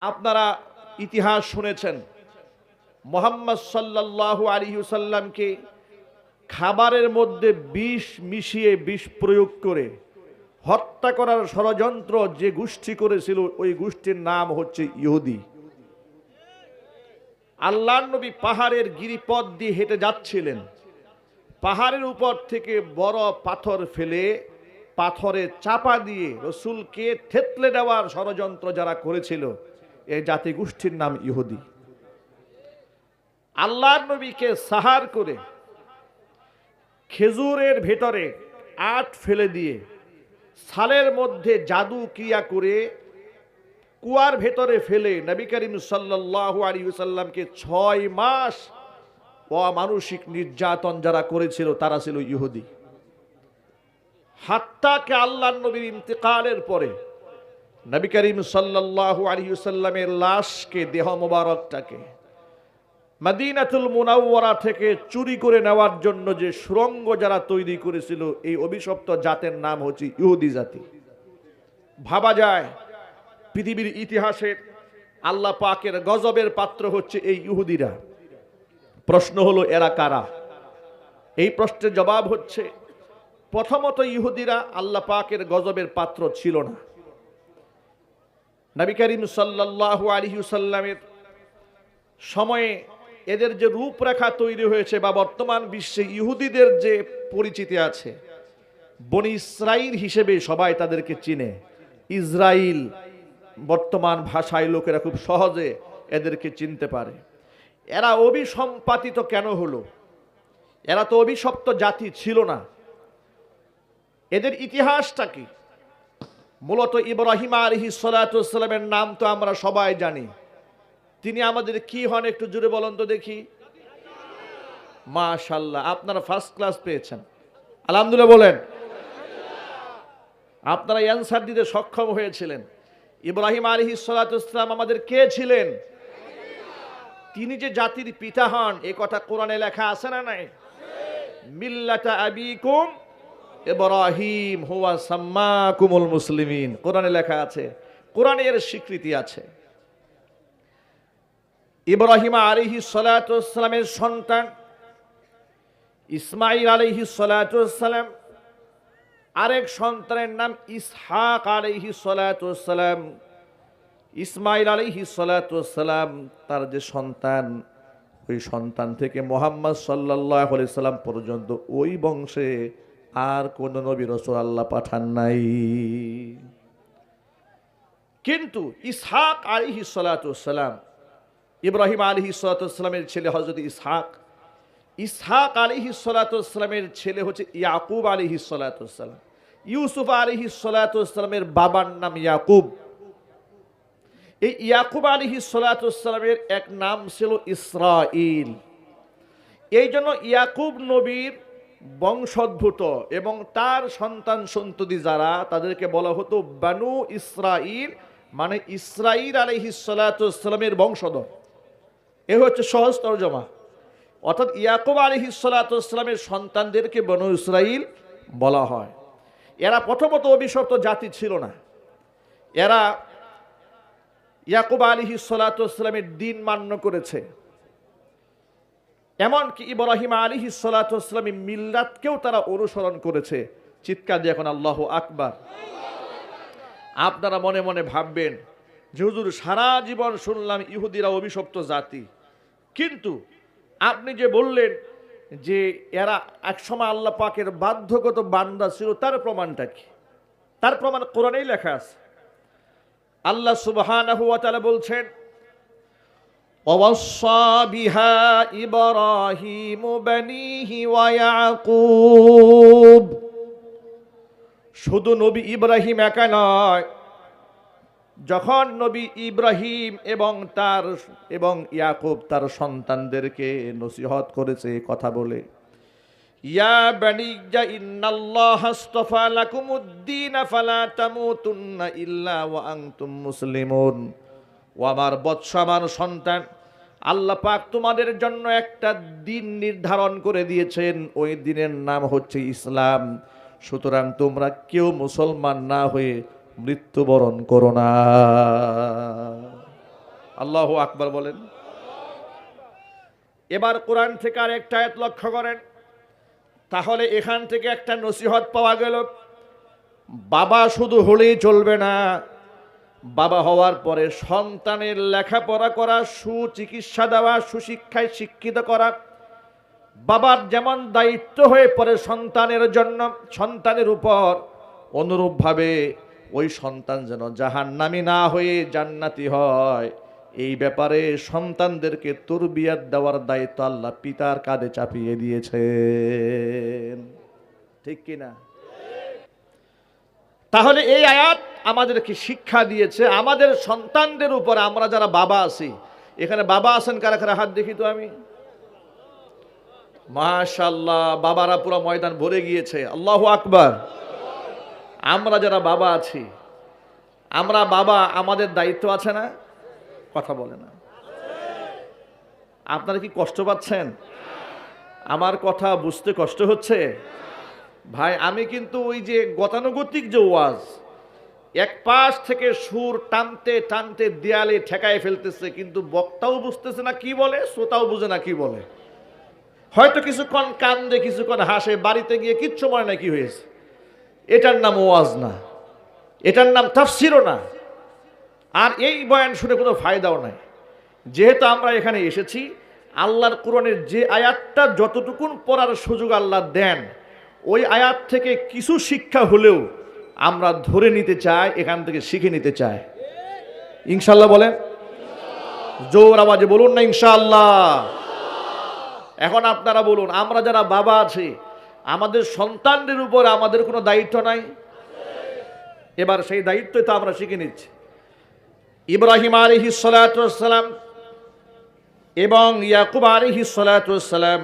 আপনারা ইতিহাস শুনেছেন, মুহাম্মদ সাল্লাল্লাহু আলাইহি ওয়াসাল্লামকে খাবারের মধ্যে বিষ মিশিয়ে বিষ প্রয়োগ করে হত্যা করার ষড়যন্ত্র যে গোষ্ঠী করেছিল ওই গোষ্ঠীর নাম হচ্ছে ইহুদি। আল্লাহর নবী পাহাড়ের গিরিপথ দিয়ে হেঁটে যাচ্ছিলেন, পাহাড়ের উপর থেকে বড় পাথর ফেলে পাথরে চাপা দিয়ে রসুলকে থেতলে দেওয়ার ষড়যন্ত্র যারা করেছিল এই জাতি গোষ্ঠীর নাম ইহুদি। আল্লাহর নবীকে সাহার করে খেজুরের ভেতরে আট ফেলে দিয়ে সালের মধ্যে জাদু ক্রিয়া করে কুয়ার ভেতরে ফেলে নবী করিম সাল্লাল্লাহু আলাইহি ওয়াসাল্লামকে 6 মাস অমানসিক নির্যাতন যারা করেছিল তারা ছিল ইহুদি। হাত্তাকে আল্লাহর নবীর ইন্তেকালের পরে নবী করিম সাল্লাল্লাহু আলাইহি ওয়াসাল্লামের লাশকে, দেহ মোবারকটাকে মদিনাতুল মুনাওয়ারা থেকে চুরি করে নেওয়ার জন্য যে সুড়ঙ্গ যারা তৈরি করেছিল এই অভিশপ্ত জাতের নাম হচ্ছে ইহুদি জাতি। ভাবা যায় পৃথিবীর ইতিহাসে আল্লাহ পাকের গজবের পাত্র হচ্ছে এই ইহুদিরা। প্রশ্ন হলো এরা কারা? এই প্রশ্নের জবাব হচ্ছে, প্রথমত ইহুদিরা আল্লাহ পাকের গজবের পাত্র ছিল না। নবী করিম সাল্লাল্লাহু আলাইহি ওয়াসাল্লামের সময়ে এদের যে রূপরেখা তৈরি হয়েছে বা বর্তমান বিশ্বে ইহুদিদের যে পরিচিতি আছে, বনি ইসরাইল হিসেবে সবাই তাদেরকে চিনে। ইসরাইল বর্তমান ভাষায় লোকেরা খুব সহজে এদেরকে চিনতে পারে। এরা অভিসম্পাতিত কেন হলো? এরা তো অভিশপ্ত জাতি ছিল না। এদের ইতিহাসটা কি? মূলত ইব্রাহিম আলাইহিস সালাতু ওয়াস সালামের নাম তো আমরা সবাই জানি। তিনি আমাদের কি হন একটু জোরে বলুন তো দেখি। মাশাআল্লাহ, আপনারা ফার্স্ট ক্লাস পেয়েছেন, আলহামদুলিল্লাহ বলেন। আপনারা অ্যানসার দিতে সক্ষম হয়েছিলেন। ইব্রাহিম আলাইহিস সালাতু ওয়াস সালাম আমাদের কে ছিলেন? তিনি যে জাতির পিতা হন এ কথা কোরআনে লেখা আছে না নাই? মিল্লাতা আবিকুম ইব্রাহিম হুয়া সাম্মাকুমুল মুসলিমিন, কোরআনে লেখা আছে, কোরআনে এর স্বীকৃতি আছে। ইব্রাহিম আলাইহিস সালাতু ওয়াস সালামের সন্তান ইসমাঈল আলাইহিস সালাতু ওয়াস সালাম, আরেক সন্তানের নাম ইসহাক আলাইহিস সালাতু ওয়াস সালাম। ইসমাঈল আলাইহিস সালাতু ওয়াস সালাম তার যে সন্তান, ওই সন্তান থেকে মুহাম্মদ সাল্লাল্লাহু আলাইহি সাল্লাম পর্যন্ত ওই বংশে আর কোন নবী রাসূল আল্লাহ পাঠান নাই। কিন্তু ইসহাক আলাইহিস সালাতু ওয়াস সালাম, ইব্রাহিম আলাইহিস সালাতু ওয়াস সালামের ছেলে হযরত ইসহাক, ইসহাক আলাইহিস সালাতু ওয়াস সালামের ছেলে হচ্ছে ইয়াকুব আলাইহিস সালাতু ওয়াস সালাম। ইউসুফ আলাইহিস সালাতু ওয়াস সালামের বাবার নাম ইয়াকুব। এই ইয়াকুব আলাইহিস সালাতু ওয়াস সালামের এক নাম ছিল ইসরাঈল। এই জন্য ইয়াকুব নবীর বংশোদ্ভূত এবং তার সন্তান সন্ততি যারা, তাদেরকে বলা হতো বানু ইসরাঈল, মানে ইসরাঈল আলাইহিস সালাতু ওয়াস সালামের বংশধর। এ হচ্ছে সহজ তরজমা। অর্থাৎ ইয়াকুব আলাইহিস সালাতু ওয়াস সালামের সন্তানদেরকে বনু ইসরাঈল বলা হয়। এরা প্রথমত অভিশপ্ত জাতি ছিল না। এরা ইয়াকুব আলাইহিস সালাতু ওয়াস সালামের দিন মান্য করেছে। এমনকি ইব্রাহিম আলাইহিস সালাতু ওয়াস সালামের মিল্লাতকেও তারা অনুসরণ করেছে। চিৎকার দিয়ে এখন আল্লাহু আকবার। আপনারা মনে মনে ভাববেন যে হুজুর সারা জীবন শুনলাম ইহুদিরা অভিশপ্ত জাতি, কিন্তু আপনি যে বললেন যে এরা একসময় আল্লাহ পাকের বাধ্যগত বান্দা ছিল, তার প্রমাণটা কি? তার প্রমাণ কোরআনেই লেখা আছে। আল্লাহ সুবহানাহু ওয়া তাআলা বলছেন, ওয়াসাা বিহা ইব্রাহিম বানিহি ওয়া ইয়াকুব। শুধু নবী ইব্রাহিম একা নয়, যখন নবী ইব্রাহিম এবং ইয়াকুব তার সন্তানদেরকে নসিহত করেছে কথা বলে, ইয়া বানিয়া ইন্নাল্লাহা আসতাফা লাকুমুদ-দীন ফালা তামুতুন্না ইল্লা ওয়া আনতুম মুসলিমুন। ও আমার বৎস, আমার সন্তান, আল্লাহ পাক তোমাদের জন্য একটা দিন নির্ধারণ করে দিয়েছেন, ওই দিনের নাম হচ্ছে ইসলাম। সুতরাং তোমরা কেউ মুসলমান না হয়ে মৃত্যুবরণ করো না। আল্লাহু আকবার বলেন। এবার কোরআন থেকে আর একটা আয়াত লক্ষ্য করেন। তাহলে এখান থেকে একটা নসিহত পাওয়া গেল, বাবা শুধু হলেই চলবে না, বাবা হওয়ার পরে সন্তানের লেখাপড়া করা, সুচিকিৎসা দেওয়া, সুশিক্ষায় শিক্ষিত করা বাবার যেমন দায়িত্ব হয়ে পড়ে সন্তানের জন্য, সন্তানের উপর অনুরূপভাবে ওই সন্তান যেন জাহান্নামী না হয়ে জান্নাতি হয়, এই ব্যাপারে সন্তানদেরকে তরবিয়ত দেওয়ার দায়িত্ব আল্লাহ পিতার কাঁধে চাপিয়ে দিয়েছেন। ঠিক কিনা? তাহলে এই আয়াত আমাদেরকে শিক্ষা দিয়েছে আমাদের সন্তানদের উপর। আমরা যারা বাবা আছি, এখানে বাবা আছেন কারা কারা? হাত দেখি তো আমি। মাশাআল্লাহ, বাবারা পুরো ময়দান ভরে গিয়েছে। আল্লাহু আকবার। আমরা যারা বাবা আছি, আমরা বাবা, আমাদের দায়িত্ব আছে না? কথা বলে না। আপনারা কি কষ্ট পাচ্ছেন? আমার কথা বুঝতে কষ্ট হচ্ছে? ভাই, আমি কিন্তু ওই যে গতানুগতিক যে ওয়াজ, এক পাশ থেকে সুর টানতে টানতে দেয়ালে ঠেকায় ফেলতেছে, কিন্তু বক্তাও বুঝতেছে না কি বলে, শ্রোতাও বুঝে না কি বলে। হয়তো কিছুক্ষণ কান্দে, কিছুক্ষণ হাসে, বাড়িতে গিয়ে কিচ্ছু মনে না কি হয়েছে। এটার নাম ওয়াজ না, এটার নাম তাফসিরও না। আর এই বয়ান শুনে কোনো ফায়দাও নাই। যেহেতু আমরা এখানে এসেছি, আল্লাহর কোরআনের যে আয়াতটা যতটুকুন পড়ার সুযোগ আল্লাহ দেন, ওই আয়াত থেকে কিছু শিক্ষা হলেও আমরা ধরে নিতে চাই, এখান থেকে শিখে নিতে চাই। ইনশাআল্লাহ বলেন, জোর আওয়াজে বলুন না ইনশাআল্লাহ। এখন আপনারা বলুন, আমরা যারা বাবা আছি, আমাদের সন্তানদের উপর আমাদের কোনো দায়িত্ব নাই? এবার সেই দায়িত্বই তো আমরা শিখে নিচ্ছি। ইব্রাহিম আলাইহিস সালাতু ওয়াস সালাম এবং ইয়াকুব আলাইহিস সালাতু ওয়াস সালাম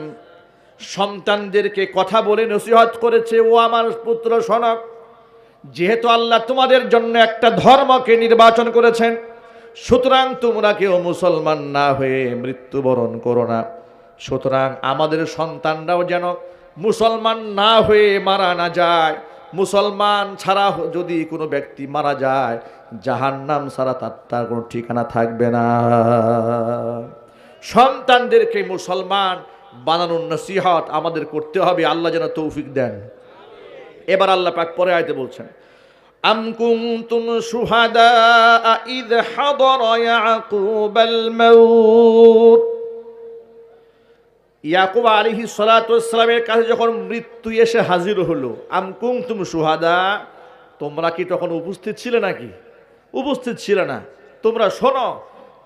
সন্তানদেরকে কথা বলে নসিহত করেছে, ও আমার পুত্র শোনো, যেহেতু আল্লাহ তোমাদের জন্য একটা ধর্মকে নির্বাচন করেছেন, সুতরাং তোমরা কেউ মুসলমান না হয়ে মৃত্যুবরণ করো না। সুতরাং আমাদের সন্তানরাও যেন মুসলমান না হয়ে মারা না যায়। মুসলমান ছাড়া যদি কোনো ব্যক্তি মারা যায়, জাহান্নাম ছাড়া তার কোনো ঠিকানা থাকবে না। সন্তানদেরকে মুসলমান বানানোর নসিহত আমাদের করতে হবে। আল্লাহ যেন তৌফিক দেন। এবার আল্লাহ পাক পরে আয়াতে বলছেন, আম কুনতুম শুহাদা ইয হাদারা ইয়াকুবাল মাউত। ইয়াকুব আলাইহিস সালাতু ওয়াস সালামের কাছে যখন মৃত্যু এসে হাজির হলো, আম কুনতুম শুহাদা, তোমরা কি তখন উপস্থিত ছিলে নাকি? উপস্থিত ছিলে না। তোমরা শোনো,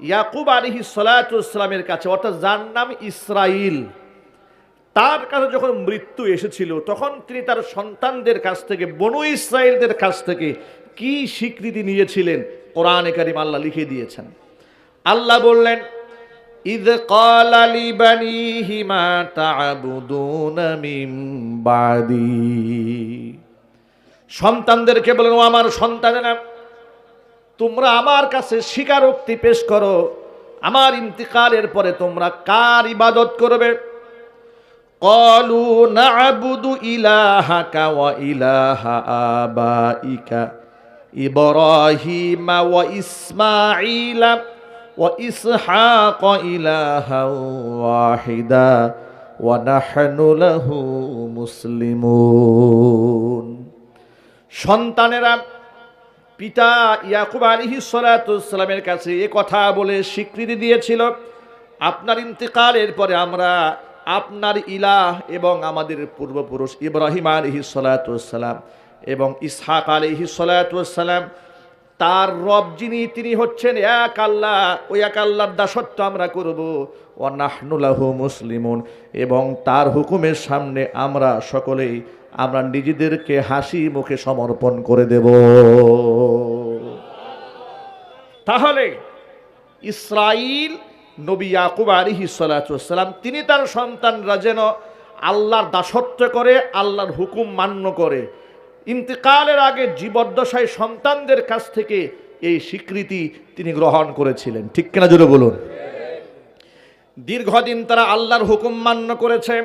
ইয়াকুব আলাইহিস সালাতু ওয়াস সালামের কাছে, অর্থাৎ যার নাম ইসরাইল, তার কাছে যখন মৃত্যু এসেছিল, তখন তিনি তার সন্তানদের কাছ থেকে, বনু ইসরাইলদের কাছ থেকে কি স্বীকৃতি নিয়েছিলেন কোরআনে কারীম আল্লাহ লিখে দিয়েছেন। আল্লাহ বললেন, ইয ক্বালা লিবানিহি মা তা'বুদুনা মিন বাদি। সন্তানদেরকে বলেন, ও আমার সন্তানেরা, তোমরা আমার কাছে স্বীকারোক্তি পেশ করো, আমার ইন্তিকালের পরে তোমরা কার ইবাদত করবে? ক্বালু না'বুদু ইলাহাকা ওয়া ইলাহা আবাইকা ইব্রাহিমা ওয়া ইসমাঈলা ওয়া ইসহাক ইলাহা ওয়াহিদা ওয়া নাহনু লাহু মুসলিমুন। সন্তানেরা পিতা ইয়াকুব আলাইহিস সালাতু ওয়াস সালামের কাছে এই কথা বলে স্বীকৃতি দিয়েছিল, আপনার ইন্তিকালের পরে আমরা আপনার ইলাহ এবং আমাদের পূর্বপুরুষ ইব্রাহিম আলাইহিস সালাতু ওয়াস সালাম এবং ইসহাক আলাইহিস সালাতু ওয়াস সালাম, তার রব যিনি, তিনি হচ্ছেন এক আল্লাহ, ওই এক আল্লাহর দাসত্ব আমরা করব। ওয়া নাহনু লাহু মুসলিমুন, এবং তার হুকুমের সামনে আমরা সকলেই আমরা নিজেদেরকে হাসি মুখে সমর্পণ করে দেব। তাহলে ইসরাইল নবী ইয়াকুব আলাইহিস সালাতু ওয়াস সালাম, তিনি তার সন্তানরা যেন আল্লাহর দাসত্ব করে, আল্লাহর হুকুম মান্য করে, ইন্তিকালের আগে জীবদ্দশায় সন্তানদের কাছ থেকে এই স্বীকৃতি তিনি গ্রহণ করেছিলেন। ঠিক কিনা জোরে বলুন। দীর্ঘদিন তারা আল্লাহর হুকুম মান্য করেছে,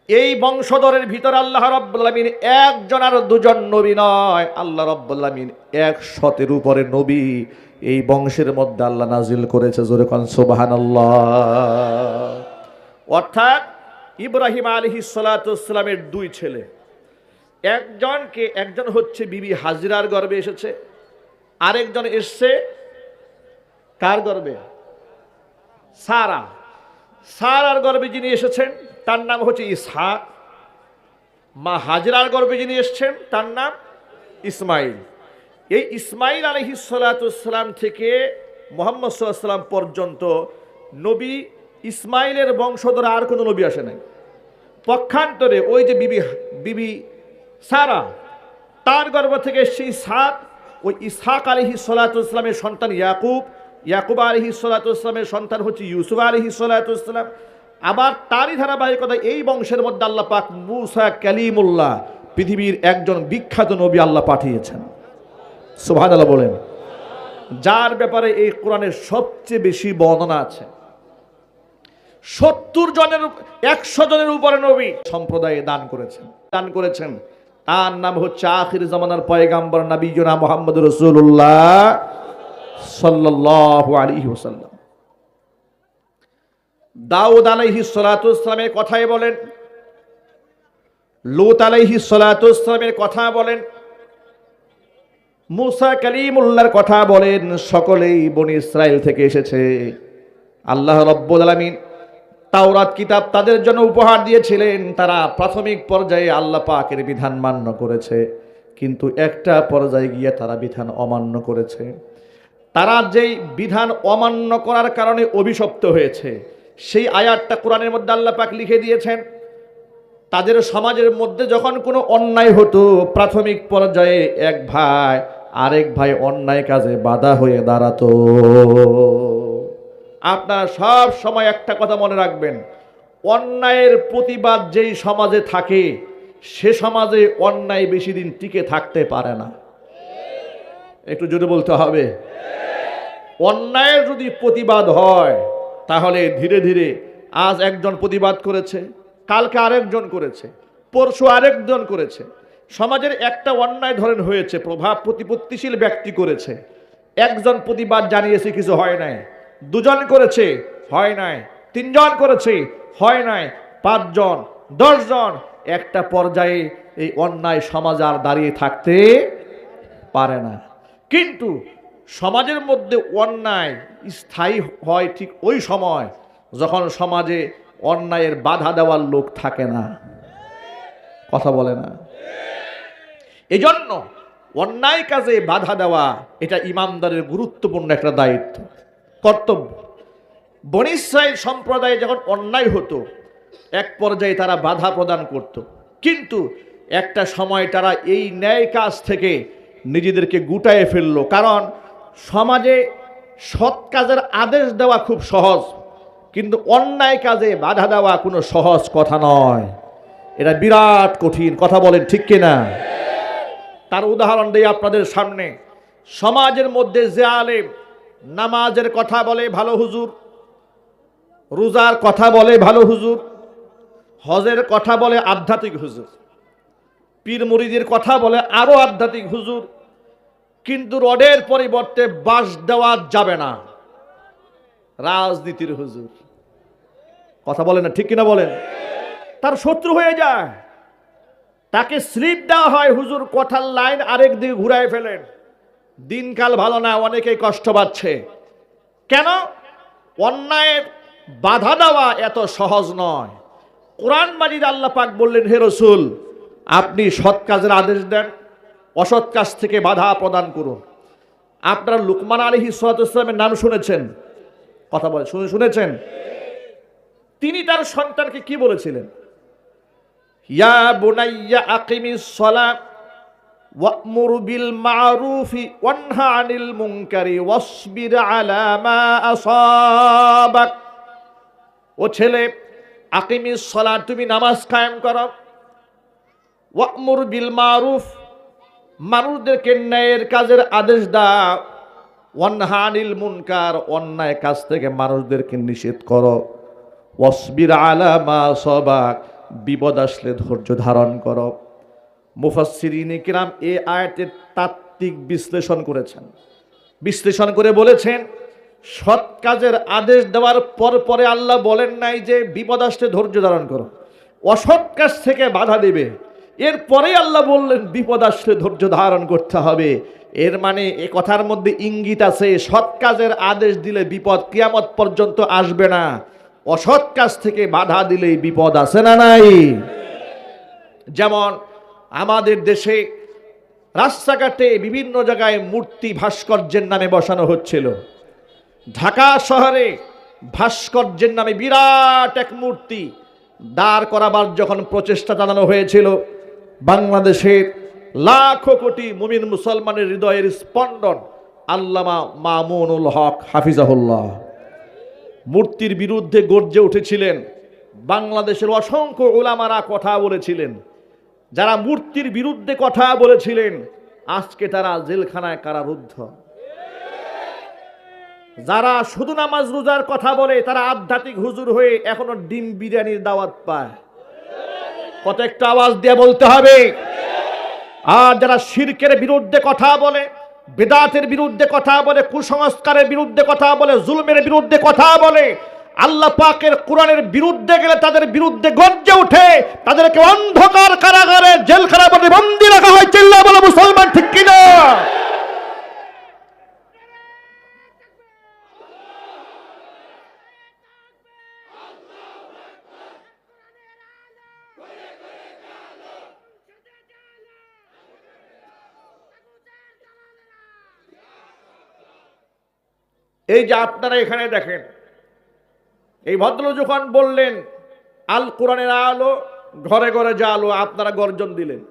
এই বংশধরের ভিতরে আল্লাহ রাব্বুল আলামিন একজন আর দুজন নবী নয়, আল্লাহ রাব্বুল আলামিন 100-এর উপরে নবী এই বংশের মধ্যে আল্লাহ নাজিল করেছে। জোরে কোন সুবহানাল্লাহ। অর্থাৎ ইব্রাহিম আলাইহিস সালাতু ওয়াস সালামের দুই ছেলে, একজন হচ্ছে বিবি হাজরার গর্ভে এসেছে, আরেকজন এসছে কার গর্ভে? সারার গর্ভে যিনি এসেছেন তার নাম হচ্ছে ইসহাক। মা হাজরার গর্ভে যিনি এসেছেন তার নাম ইসমাইল। এই ইসমাইল আলাইহিস সালাতু ওয়াস সালাম থেকে মুহাম্মদ সাল্লাল্লাহু আলাইহি ওয়াসাল্লাম পর্যন্ত নবী ইসমাইলের বংশধর আর কোনো নবী আসে নাই। পক্ষান্তরে ওই যে বিবি সারা, তার গর্ভ থেকে এসছে ইসহাক। ওই ইসহাক আলাইহিস সালাতু ওয়াস সালামের সন্তান ইয়াকুব আলাইহিস সালাতু ওয়াস সালামের সন্তান হচ্ছে ইউসুফ আলাইহিস সালাতু ওয়াস সালাম। আবার তারই ধারাবাহিকতা এই বংশের মধ্যে আল্লাহ পাক মুসা কালিমুল্লাহ, পৃথিবীর একজন বিখ্যাত নবী আল্লাহ পাঠিয়েছেন। সুবহানাল্লাহ বলেন। যার ব্যাপারে এই কোরআনের সবচেয়ে বেশি বর্ণনা আছে। 100 জনের উপরে নবী সম্প্রদায়ে দান করেছেন। তার নাম হচ্ছে আখির জামানার পয়গাম্বর নবীনা মুহাম্মদ রাসূলুল্লাহ সাল্লাল্লাহু আলাইহি ওয়াসাল্লাম। দাউদ আলাইহিস সালাতু ওয়াস সালামের কথাই বলেন, লূত আলাইহিস সালাতু ওয়াস সালামের কথা বলেন, মুসা কালিমুল্লাহর কথা বলেন, সকলেই বনি ইসরাইল থেকে এসেছে। আল্লাহ রাব্বুল আলামিন তাওরাত কিতাব তাদের জন্য উপহার দিয়েছিলেন। তারা প্রাথমিক পর্যায়ে আল্লাহ পাকের বিধান মান্য করেছে, কিন্তু একটা পর্যায়ে গিয়ে তারা বিধান অমান্য করেছে। তারা যেই বিধান অমান্য করার কারণে অভিশপ্ত হয়েছে, সেই আয়াতটা কোরআনের মধ্যে আল্লাহ পাক লিখে দিয়েছেন। তাদের সমাজের মধ্যে যখন কোনো অন্যায় হতো, প্রাথমিক পর্যায়ে এক ভাই আরেক ভাই অন্যায় কাজে বাধা হয়ে দাঁড়াতো। আপনারা সব সময় একটা কথা মনে রাখবেন, অন্যায়ের প্রতিবাদ যেই সমাজে থাকে সে সমাজে অন্যায় বেশি দিন টিকে থাকতে পারে না। একটু জোরে বলতে হবে। অন্যায়ের যদি প্রতিবাদ হয় তাহলে ধীরে ধীরে আজ একজন প্রতিবাদ করেছে, কালকে আরেকজন করেছে, পরশু আরেকজন করেছে। সমাজের একটা অন্যায় ধরেন হয়েছে, প্রভাব প্রতিপত্তিশীল ব্যক্তি করেছে, একজন প্রতিবাদ জানিয়েছে, কিছু হয় নাই। দুজন করেছে, হয় নাই। তিনজন করেছে, হয় নাই। 5 জন, 10 জন, একটা পর্যায়ে এই অন্যায় সমাজ আর দাঁড়িয়ে থাকতে পারে না। কিন্তু সমাজের মধ্যে অন্যায় স্থায়ী হয় ঠিক ওই সময় যখন সমাজে অন্যায়ের বাধা দেওয়ার লোক থাকে না। কথা বলে না। এজন্য অন্যায় কাজে বাধা দেওয়া এটা ইমানদারের গুরুত্বপূর্ণ একটা দায়িত্ব, কর্তব্য। বনী ইসরাইল সম্প্রদায়ে যখন অন্যায় হতো, এক পর্যায়ে তারা বাধা প্রদান করত, কিন্তু একটা সময় তারা এই ন্যায় কাজ থেকে নিজেদেরকে গুটায়ে ফেললো। কারণ সমাজে সৎ কাজের আদেশ দেওয়া খুব সহজ, কিন্তু অন্যায় কাজে বাধা দেওয়া কোনো সহজ কথা নয়, এটা বিরাট কঠিন। কথা বলেন ঠিক কিনা? তার উদাহরণ দেই আপনাদের সামনে। সমাজের মধ্যে যে আলেম নামাজের কথা বলে ভালো হুজুর, রোজার কথা বলে ভালো হুজুর, হজের কথা বলে আধ্যাত্মিক হুজুর, পীর মুরিদের কথা বলে আরো আধ্যাত্মিক হুজুর, কিন্তু রডের পরিবর্তে বাঁশ দেওয়া যাবে না, রাজনীতির হুজুর। কথা বলেন না ঠিক কিনা বলেন? তার শত্রু হয়ে যায়, তাকে স্লিপ দেওয়া হয়, হুজুর কথার লাইন আরেক দিকে ঘুরায় ফেলেন। দিনকাল ভালো না, অনেকেই কষ্ট পাচ্ছে। কেন? অন্যায়ের বাধা দেওয়া এত সহজ নয়। কোরআন মাজিদ আল্লাহ পাক বললেন, হে রাসূল, আপনি সৎ কাজের আদেশ দেন, অসৎ কাজ থেকে বাধা প্রদান করুন। আপনারা লুকমান আলাইহিস সালামের নাম শুনেছেন? কথা বলে শুনেছেন? তিনি তার সন্তানকে কি বলেছিলেন? ইয়া বুনাইয়া আকিমিস সালাত ওয়া'মুর বিল মা'রুফি ওয়ানহা আনিল মুনকারি ওয়াসবির আলা মা আসাবাক। ও ছেলে, আকিমিস সালাত, তুমি নামাজ কায়েম করো। ওয়া'মুর বিল মা'রুফ, মানুষদেরকে ন্যায়ের কাজের আদেশ দাও। ওয়ানহা আনিল মুনকার, অন্যায় কাজ থেকে মানুষদেরকে নিষেধ করো। ওয়াসবির আলা মা আসাবাক, বিপদ আসলে ধৈর্য ধারণ করো। মুফাসসিরিনে কিরাম এই আয়াতের তাত্ত্বিক বিশ্লেষণ করেছেন, বিশ্লেষণ করে বলেছেন সৎ কাজের আদেশ দেওয়ার পরে আল্লাহ বলেন নাই যে বিপদ আসলে ধৈর্য ধারণ করো, অসৎ কাজ থেকে বাধা দেবে, এরপরে আল্লাহ বললেন বিপদ আসলে ধৈর্য ধারণ করতে হবে। এর মানে এ কথার মধ্যে ইঙ্গিত আছে সৎ কাজের আদেশ দিলে বিপদ কিয়ামত পর্যন্ত আসবে না, অসৎ কাজ থেকে বাধা দিলেই বিপদ আছে না নাই? যেমন আমাদের দেশে রাস্তাঘাটে বিভিন্ন জায়গায় মূর্তি ভাস্কর্যের নামে বসানো হচ্ছিল। ঢাকা শহরে ভাস্কর্যের নামে বিরাট এক মূর্তি দাঁড় করাবার যখন প্রচেষ্টা চালানো হয়েছিল, বাংলাদেশের লাখো কোটি মুমিন মুসলমানের হৃদয়ের স্পন্দন আল্লামা মামুনুল হক হাফিজাহুল্লাহ মূর্তির বিরুদ্ধে গর্জে উঠেছিলেন। বাংলাদেশের অসংখ্য উলামারা কথা বলেছিলেন, যারা মূর্তির বিরুদ্ধে কথা বলেছিলেন আজকে তারা জেলখানায় কারারুদ্ধ। যারা শুধু নামাজ রোজার কথা বলে তারা আধ্যাত্মিক হুজুর হয়ে এখনো ডিম বিরিয়ানির দাওয়াত পায়। কত একটা আওয়াজ দিয়ে বলতে হবে। আর যারা শিরকের বিরুদ্ধে কথা বলে, বিদআতের বিরুদ্ধে কথা বলে, কুসংস্কারের বিরুদ্ধে কথা বলে, জুলমের বিরুদ্ধে কথা বলে, আল্লাহ পাকের কোরআনের বিরুদ্ধে গেলে তাদের বিরুদ্ধে গর্জে ওঠে, তাদেরকে অন্ধকার কারাগারে জেলখানায় বন্দী রাখা হয়। চিল্লা বলো মুসলমান, ঠিক কিনা? এই যে আপনারা এখানে দেখেন, এই ভদ্র যখন বললেন আল কোরআনের আলো ঘরে ঘরে জালো, আপনারা গর্জন দিলেন।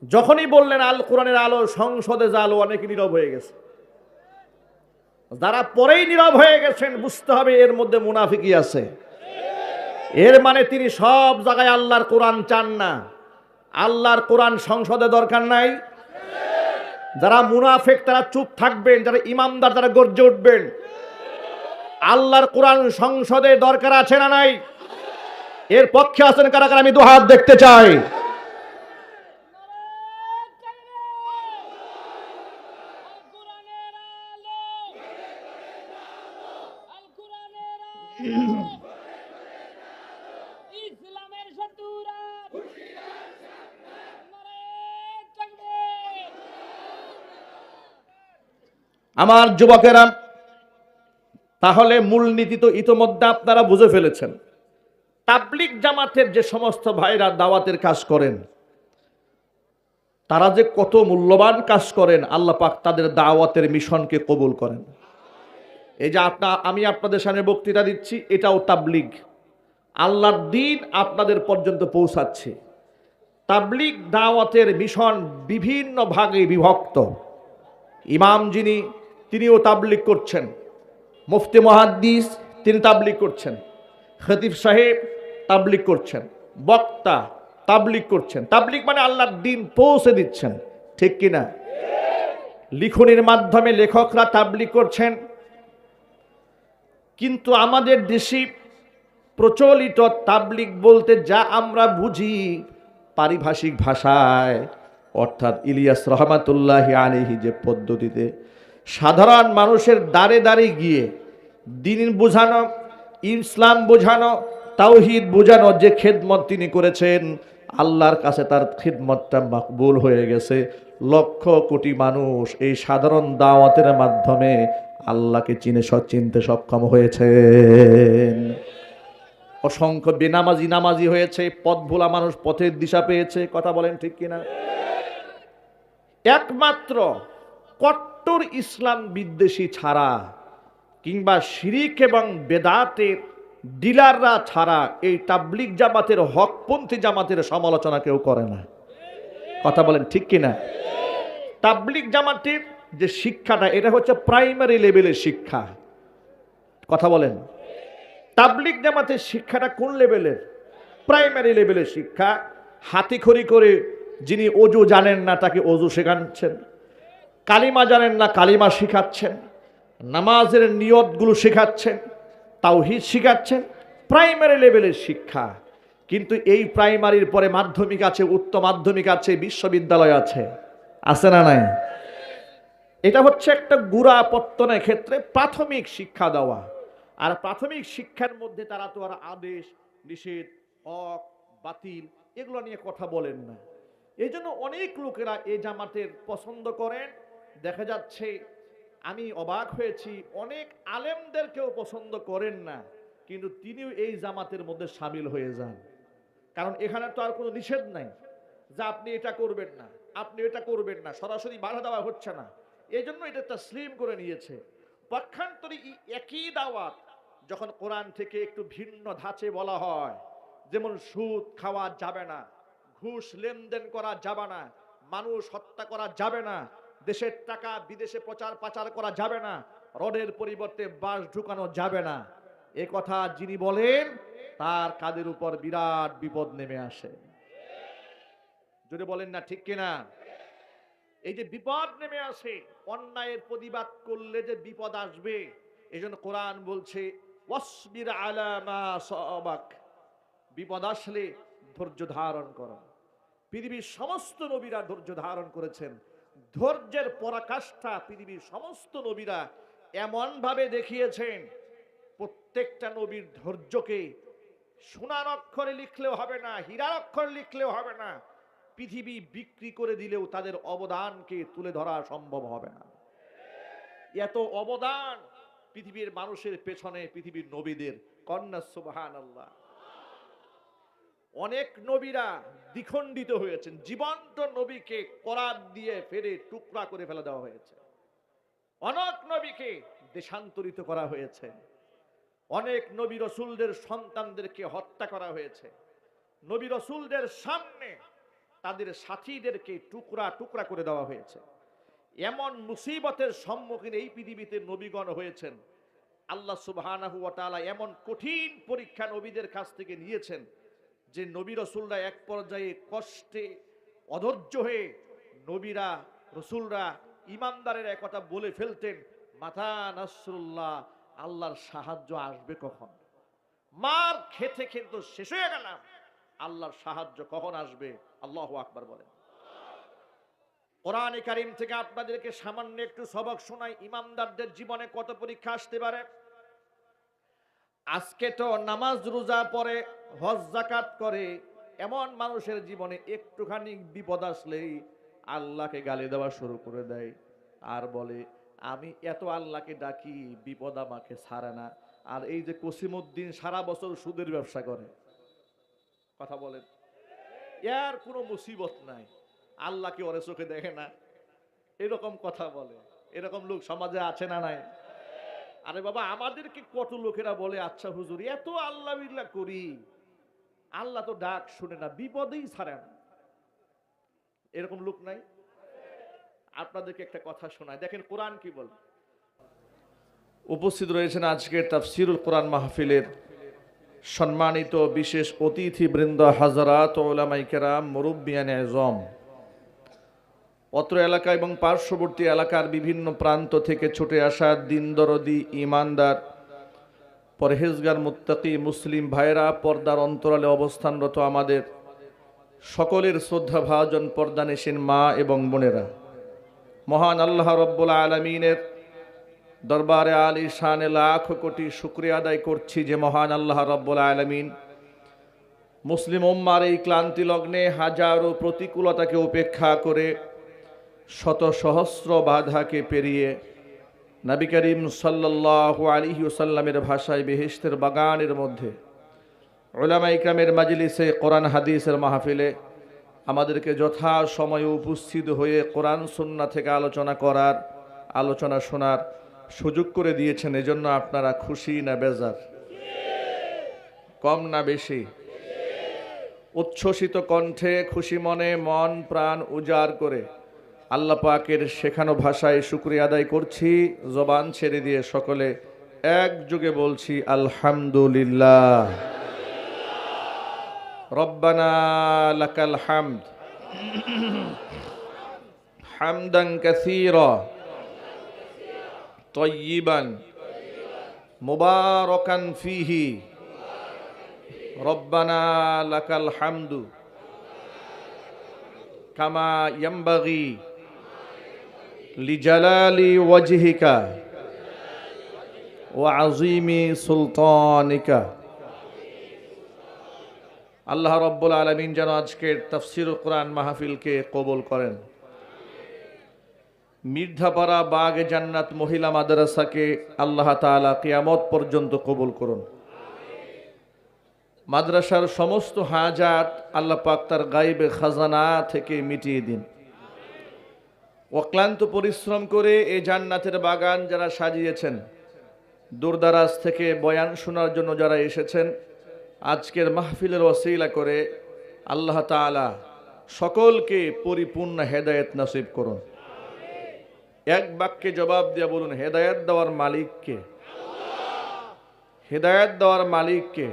যখনই বললেন আল কোরআনের আলো সংসদে জালো, অনেকে নীরব হয়ে গেছে। যারা পরেই নীরব হয়ে গেছেন বুঝতে হবে এর মধ্যে মুনাফিকি আছে। এর মানে তিনি সব জায়গায় আল্লাহর কোরআন চান না, আল্লাহর কোরআন সংসদে দরকার নাই। যারা মুনাফিক তারা চুপ থাকবেন, যারা ইমানদার তারা গর্জে উঠবেন। আল্লাহর কোরআন সংসদে দরকার আছে না নাই? এর পক্ষে আছেন কারা কারা? আমি দুহাত দেখতে চাই। আমার যুবকেরা, তাহলে মূলনীতি তো ইতোমধ্যে আপনারা বুঝে ফেলেছেন। তাবলিগ জামাতের যে সমস্ত ভাইরা দাওয়াতের কাজ করেন, তারা যে কত মূল্যবান কাজ করেন, আল্লাহ পাক তাদের দাওয়াতের মিশনকে কবুল করেন। এই যে আমি আপনাদের সামনে বক্তৃতা দিচ্ছি, এটাও তাবলিগ, আল্লাহর দ্বীন আপনাদের পর্যন্ত পৌঁছাচ্ছে। তাবলিগ দাওয়াতের মিশন বিভিন্ন ভাগে বিভক্ত। ইমাম যিনি তিনিও তাবলিগ করছেন, মুফতি মুহাদ্দিস তিনি তাবলিগ করছেন, খতিব সাহেব তাবলিগ করছেন, বক্তা তাবলিগ করছেন। তাবলিগ মানে আল্লাহর দ্বীন পৌঁছে দিচ্ছেন, ঠিক কিনা? লিখনির মাধ্যমে লেখকরা তাবলিগ করছেন। কিন্তু আমাদের দেশে প্রচলিত তাবলিগ বলতে যা আমরা বুঝি পারিভাষিক ভাষায়, অর্থাৎ ইলিয়াস রহমাতুল্লাহি আলাইহি যে পদ্ধতিতে সাধারণ মানুষের দ্বারে দ্বারে গিয়ে দ্বীন বোঝানো, ইসলাম বোঝানো, তাওহীদ বোঝানো যে খেদমত তিনি করেছেন, আল্লাহর কাছে তার খিদমতটা মকবুল হয়ে গেছে। লক্ষ কোটি মানুষ এই সাধারণ দাওয়াতের মাধ্যমে আল্লাহকে চিনতে সক্ষম হয়েছেন। অসংখ্য বেনামাজি নামাজি হয়েছে, পথ ভোলা মানুষ পথের দিশা পেয়েছে। কথা বলেন ঠিক কিনা? একমাত্র কট্টর ইসলাম বিদ্বেষী ছাড়া কিংবা শিরিক এবং বেদাতের ডিলাররা ছাড়া এই তাবলিগ জামাতের হকপন্থী জামাতের সমালোচনা কেউ করে না। কথা বলেন ঠিক কিনা? তাবলিগ জামাতের যে শিক্ষাটা, এটা হচ্ছে প্রাইমারি লেভেলের শিক্ষা। কথা বলেন, তাবলিগ জামাতের শিক্ষাটা কোন লেভেলের? প্রাইমারি লেভেলের শিক্ষা। হাতিখড়ি করে যিনি অজু জানেন না তাকে অজু শেখাচ্ছেন, কালিমা জানেন না কালিমা শেখাচ্ছেন, নামাজের নিয়তগুলো শেখাচ্ছেন, তাওহীদ শেখাচ্ছেন। প্রাইমারি লেভেলের শিক্ষা। কিন্তু এই প্রাইমারির পরে মাধ্যমিক আছে, উচ্চ মাধ্যমিক আছে, বিশ্ববিদ্যালয় আছে, আছে না নাই? এটা হচ্ছে একটা গুড়া পত্তনের ক্ষেত্রে প্রাথমিক শিক্ষা দেওয়া। আর প্রাথমিক শিক্ষার মধ্যে তারা তো আর আদেশ নিষেধ হক বাতিল এগুলো নিয়ে কথা বলেন না। এই জন্য অনেক লোকেরা এই জামাতের পছন্দ করেন। দেখা যাচ্ছে, আমি অবাক হয়েছি, অনেক আলেমদেরকেও পছন্দ করেন না, কিন্তু তিনিও এই জামাতের মধ্যে সামিল হয়ে যান। কারণ এখানে তো আর কোনো নিষেধ নাই যে আপনি এটা করবেন না, আপনি এটা করবেন না, সরাসরি বাধা দেওয়া হচ্ছে না। এই জন্য এটা তাসলিম করে নিয়েছে। পক্ষান্তরে একই দাওয়াত যখন কোরআন থেকে একটু ভিন্ন ধাঁচে বলা হয়, যেমন সুদ খাওয়া যাবে না, ঘুষ লেনদেন করা যাবে না, মানুষ হত্যা করা যাবে না, দেশের টাকা বিদেশে প্রচার পাচার করা যাবে না, রডের পরিবর্তে বাঁশ ঢুকানো যাবে না, এ কথা যিনি বলেন তার কাদের উপর বিরাট বিপদ নেমে আসে। যদি বলেন না ঠিক কিনা? এই যে বিপদ নেমে আসে, অন্যায়ের প্রতিবাদ করলে যে বিপদ আসবে, এই জন্য কোরআন বলছে ওয়াসবির আলা মা সাবাক, বিপদ আসলে ধৈর্য ধারণ করো। পৃথিবীর সমস্ত নবীরা ধৈর্য ধারণ করেছেন। ধৈর্যের পরাকাষ্ঠা পৃথিবীর সমস্ত নবীরা এমন ভাবে দেখিয়েছেন, প্রত্যেকটা নবীর ধৈর্যকে সোনার অক্ষরে লিখলেও হবে না, হীরার অক্ষরে লিখলেও হবে না, পৃথিবী বিক্রি করে দিলেও তাদের অবদানকে তুলে ধরা সম্ভব হবে না। এত অবদান পৃথিবীর মানুষের পেছনে পৃথিবীর নবীদের। কন্যা সুবহানাল্লাহ। অনেক নবীরা দ্বিখণ্ডিত হয়েছেন, জীবন্ত নবীকে করাত দিয়ে ফেরে টুকরা করে ফেলে দেওয়া হয়েছে, অনেক নবীকে দেশান্তরিত করা হয়েছে, অনেক নবী রসুলদের সন্তানদেরকে হত্যা করা হয়েছে, নবী রসুলদের সামনে তাদের সাথীদেরকে টুকরা টুকরা করে দেওয়া হয়েছে। এমন মুসিবতের সম্মুখীন এই পৃথিবীতে নবীগণ হয়েছেন। আল্লাহ সুবহানাহু ওয়া তাআলা এমন কঠিন পরীক্ষা নবীদের কাছ থেকে নিয়েছেন যে নবী রসুলরা এক পর্যায়ে কষ্টে অধৈর্য হয়ে নবীরা রসুলরা ইমানদারের একথা বলে ফেলতেন, মাতা নাসরুল্লাহ, আল্লাহর সাহায্য আসবে কখন? মার খেতে কিন্তু শেষ হয়ে গেলাম, আল্লাহর সাহায্য কখন আসবে? আল্লাহু আকবার বলেন। কোরআনে কারীম থেকে আপনাদেরকে সামান্য একটু সবক শোনাই, ইমানদারদের জীবনে কত পরীক্ষা আসতে পারে। আজকে তো নামাজ রোজা পড়ে হজ যাকাত করে, এমন মানুষের জীবনে একটুখানি বিপদ আসলেই আল্লাহকে গালি দেওয়া শুরু করে দেয়, আর বলে আমি এত আল্লাহকে ডাকি, বিপদ আমাকে ছাড়ে না। আর এই যে কসিমউদ্দিন সারা বছর সুদের ব্যবসা করে, কথা বলেন, এর কোনো মুসিবত নাই, আল্লাহকে ওরে চোখে দেখে না, এরকম কথা বলে। এরকম লোক সমাজে আছে না নাই? আরে বাবা, আমাদেরকে কত লোকেরা বলে, আচ্ছা হুজুর এত আল্লাহ বিল্লাহ করি, আল্লাহ তো ডাক শুনে না, বিপদেই ছাড়ে না, এরকম লোক নাই? আপনাদেরকে একটা কথা শোনায়, দেখেন কোরআন কি বলে। উপস্থিত রয়েছেন আজকের তাফসীরুল কোরআন মাহফিলের সম্মানিত বিশেষ অতিথিবৃন্দ, হাজরাত, উলামায়ে কেরাম, মুরব্বিয়ানে আযম, অত্র এলাকা এবং পার্শ্ববর্তী এলাকার বিভিন্ন প্রান্ত থেকে ছুটে আসা দিন দরদি ইমানদার পরহেজগার মুত্তাকি মুসলিম ভাইরা, পর্দার অন্তরালে অবস্থানরত আমাদের সকলের শ্রদ্ধা ভাজন পর্দানিশীন মা এবং বোনেরা, মহান আল্লাহ রব্বুল আলামিনের দরবারে আলী শানে লাখ কোটি শুকরিয়া আদায় করছি যে মহান আল্লাহ রব্বুল আলামিন মুসলিম উম্মার এই ক্লান্তি লগ্নে হাজারো প্রতিকূলতাকে উপেক্ষা করে শত সহস্র বাধাকে পেরিয়ে নবী করিম সাল্লাল্লাহু আলাইহি ওয়াসাল্লামের ভাষায় বেহেশতের বাগানের মধ্যে উলামায়ে ইকরামের মাজলিসে কোরআন হাদিসের মাহফিলে আমাদেরকে যথা সময়ে উপস্থিত হয়ে কোরআন সুন্নাহ থেকে আলোচনা করার, আলোচনা শোনার সুযোগ করে দিয়েছেন। এজন্য আপনারা খুশি না বেজার? কম না বেশি? উচ্ছ্বসিত কণ্ঠে খুশি মনে মন প্রাণ উজাড় করে আল্লাহ পাকের শেখানো ভাষায় শুকরিয়া আদায় করছি। জবান ছেড়ে দিয়ে সকলে একযোগে বলছি আলহামদুলিল্লাহ। রব্বানা লাকাল হামদ হামদান কাসীরা তাইয়িবান মুবারাকান ফীহি রব্বানা লাকাল হামদু কামা ইয়ামবাগি লিজালালি ওয়াজহিকা ওয়া আযীমি সুলতানিকা। আল্লাহ রাব্বুল আলামিন যেন আজকের তাফসীরুল কোরআন মাহফিলকে কবুল করেন। মির্ধাপাড়া বাগে জান্নাত মহিলা মাদ্রাসাকে আল্লাহ তাআলা কিয়ামত পর্যন্ত কবুল করুন। মাদ্রাসার সমস্ত হাজাত আল্লাহ পাক তার গায়বে খাজানা থেকে মিটিয়ে দিন। অক্লান্ত পরিশ্রম করে এই জান্নাতের বাগান যারা সাজিয়েছেন, দূরদারাজ থেকে বয়ান শোনার জন্য যারা এসেছেন, আজকের মাহফিলের ওসিলা করে আল্লাহ তাআলা সকলকে পরিপূর্ণ হেদায়েত নসিব করুন। এক বাক্যে জবাব দিয়ে বলুন, হেদায়েত দেওয়ার মালিক কে? হেদায়েত দেওয়ার মালিক কে?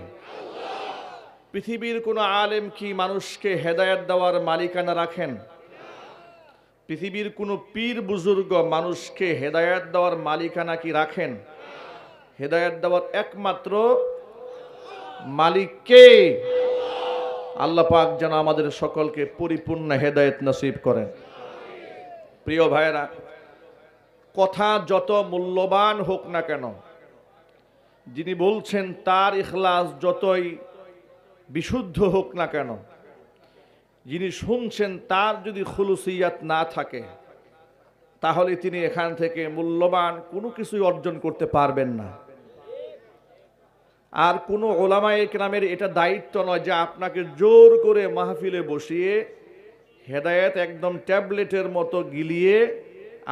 পৃথিবীর কোনো আলেম কি মানুষকে হেদায়েত দেওয়ার মালিকানা রাখেন? পৃথিবীর কোনো পীর বুজুর্গ মানুষকে হেদায়েত দেওয়ার মালিকানা কি রাখেন? হেদায়েত দেওয়ার একমাত্র মালিক কে? আল্লাহ পাক যেন আমাদের সকলকে পরিপূর্ণ হেদায়েত নসিব করেন। প্রিয় ভাইরা, কথা যত মূল্যবান হোক না কেন, যিনি বলছেন তার ইখলাস যতই বিশুদ্ধ হোক না কেন, যিনি শুনছেন তার যদি খুলুসিয়াত না থাকে, তাহলে তিনি এখান থেকে মূল্যবান কোনো কিছুই অর্জন করতে পারবেন না। আর কোনো ওলামায়ে কেরামের এটা দায়িত্ব নয় যে আপনাকে জোর করে মাহফিলে বসিয়ে হেদায়েত একদম ট্যাবলেটের মতো গিলিয়ে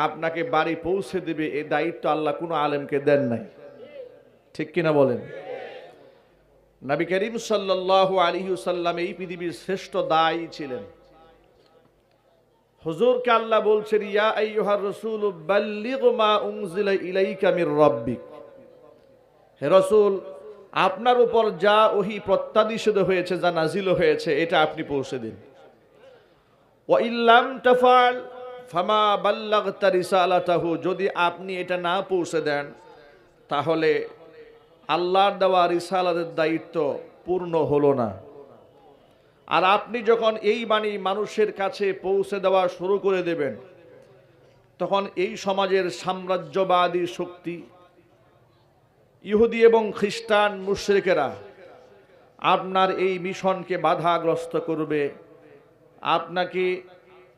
আপনাকে বাড়ি পৌঁছে দেবে। এই দায়িত্ব আল্লাহ কোনো আলেমকে দেন নাই। ঠিক কিনা বলেন? নবী করিম সাল্লাল্লাহু আলাইহি ওয়াসাল্লাম এই পৃথিবীর শ্রেষ্ঠ দায়ী ছিলেন। হুজুরকে আল্লাহ বলছেন, ইয়া আইয়ুহার রাসূল বাল্লিগ মা উনজিলা ইলাইকা মির রাব্বিক। হে রাসূল, আপনার উপর যা ওহী প্রত্যাদিষ্ট হয়েছে, যা নাজিল হয়েছে, এটা আপনি পৌঁছে দিন। ওয়া ইল্লাম তাফআল ফামা বাল্লাগতা রিসালাতাহু। যদি আপনি এটা না পৌঁছে দেন, তাহলে আল্লাহর দেওয়া রিসালাতের দায়িত্ব পূর্ণ হলো না। আর আপনি যখন এই বাণী মানুষের কাছে পৌঁছে দেওয়া শুরু করে দেবেন, তখন এই সমাজের সাম্রাজ্যবাদী শক্তি, ইহুদি এবং খ্রিস্টান মুশরিকেরা আপনার এই মিশনকে বাধাগ্রস্ত করবে। আপনাকে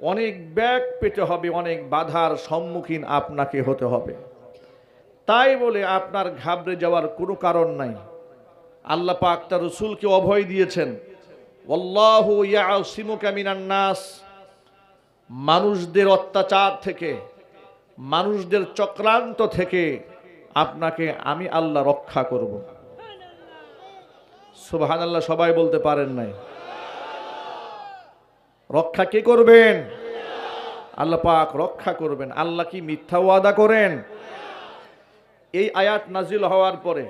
অনেক ব্যাগ পেতে হবে, অনেক বাধার সম্মুখীন আপনাকে হতে হবে। তাই বলে আপনার ঘাবড়ে যাওয়ার কোনো কারণ নাই। আল্লাহ পাক তার রাসূলকে অভয় দিয়েছেন, ওয়াল্লাহু ইয়াসিমুকা মিনান নাস। মানুষদের অত্যাচার থেকে, মানুষদের চক্রান্ত থেকে আপনাকে আমি আল্লাহ রক্ষা করব। সুবহানাল্লাহ। সবাই বলতে পারেন নাই? রক্ষা কে করবেন? আল্লাহ পাক রক্ষা করবেন। আল্লাহ কি মিথ্যা ওয়াদা করেন? এই আয়াত নাজিল হওয়ার পরে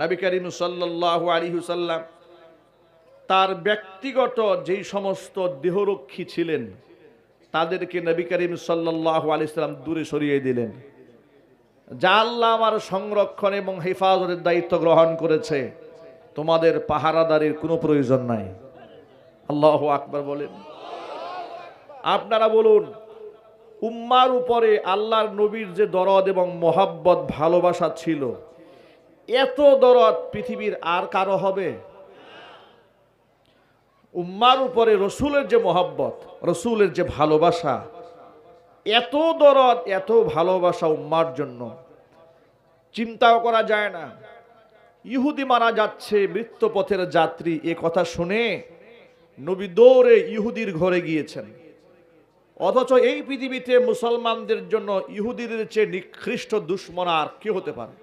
নবী করিম সাল্লাল্লাহু আলাইহি ওয়াসাল্লাম তার ব্যক্তিগত যেই সমস্ত দেহরক্ষী ছিলেন, তাদেরকে নবী করিম সাল্লাল্লাহু আলাইহি ওয়াসাল্লাম দূরে সরিয়ে দিলেন। যা আল্লাহ আমার সংরক্ষণ এবং হেফাজতের দায়িত্ব গ্রহণ করেছে, তোমাদের পাহারাদারির কোনো প্রয়োজন নাই। আল্লাহু আকবার বলেন। আপনারা বলুন, উম্মার উপরে আল্লাহর নবীর যে দরদ এবং মোহাব্বত ভালোবাসা ছিল, এত দরদ পৃথিবীর আর কারো হবে? উম্মার উপরে রসুলের যে মোহাব্বত, রসুলের যে ভালোবাসা, এত দরদ, এত ভালোবাসা উম্মার জন্য, চিন্তাও করা যায় না। ইহুদি মারা যাচ্ছে, মৃত্যুপথের যাত্রী, এ কথা শুনে নবী দৌড়ে ইহুদির ঘরে গিয়েছেন। অথচ এই পৃথিবীতে মুসলমানদের জন্য ইহুদিদের চেয়ে নিকৃষ্ট দুশমন আর কি হতে পারে?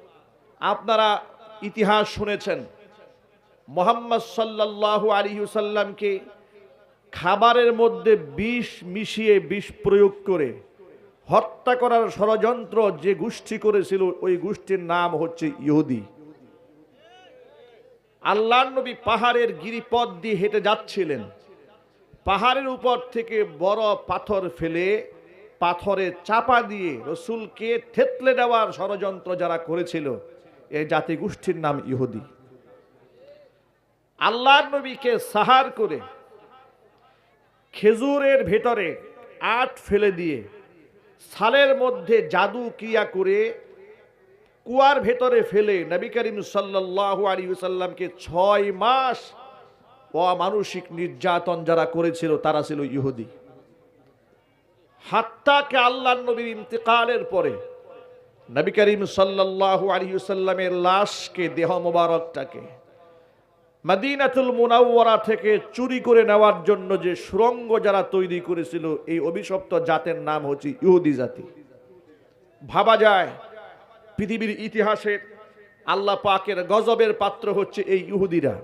আপনারা ইতিহাস শুনেছেন, মুহাম্মদ সাল্লাল্লাহু আলাইহি ওয়াসাল্লামকে খাবারের মধ্যে বিষ মিশিয়ে, বিষ প্রয়োগ করে হত্যা করার ষড়যন্ত্র যে গোষ্ঠী করেছিল, ওই গোষ্ঠীর নাম হচ্ছে ইহুদি। আল্লাহর নবী পাহাড়ের গিরিপথ দিয়ে হেঁটে যাচ্ছিলেন। পাহাড়ের উপর থেকে বড় পাথর ফেলে, পাথরে চাপা দিয়ে রসুলকে থেতলে দেওয়ার ষড়যন্ত্র যারা করেছিল, এই জাতি গোষ্ঠীর নাম ইহুদি। আল্লাহর নবীকে সাহার করে খেজুরের ভেতরে আট ফেলে দিয়ে সালের মধ্যে জাদু ক্রিয়া করে কুয়ার ভেতরে ফেলে নবী করিম সাল্লাল্লাহু আলাইহি ওয়াসাল্লামকে 6 মাস অমানসিক নির্যাতন যারা করেছিল তারা ছিল ইহুদি। হাত্তাকে আল্লাহর নবীর ইন্তেকালের পরে নবী করিম সাল্লাল্লাহু আলাইহি ওয়াসাল্লামের লাশকে, দেহ মোবারকটাকে মদিনাতুল মুনাওয়ারা থেকে চুরি করে নেওয়ার জন্য যে সুড়ঙ্গ যারা তৈরি করেছিল, এই অভিশপ্ত জাতের নাম হচ্ছে ইহুদি জাতি। ভাবা যায় পৃথিবীর ইতিহাসে আল্লাহ পাকের গজবের পাত্র হচ্ছে এই ইহুদিরা।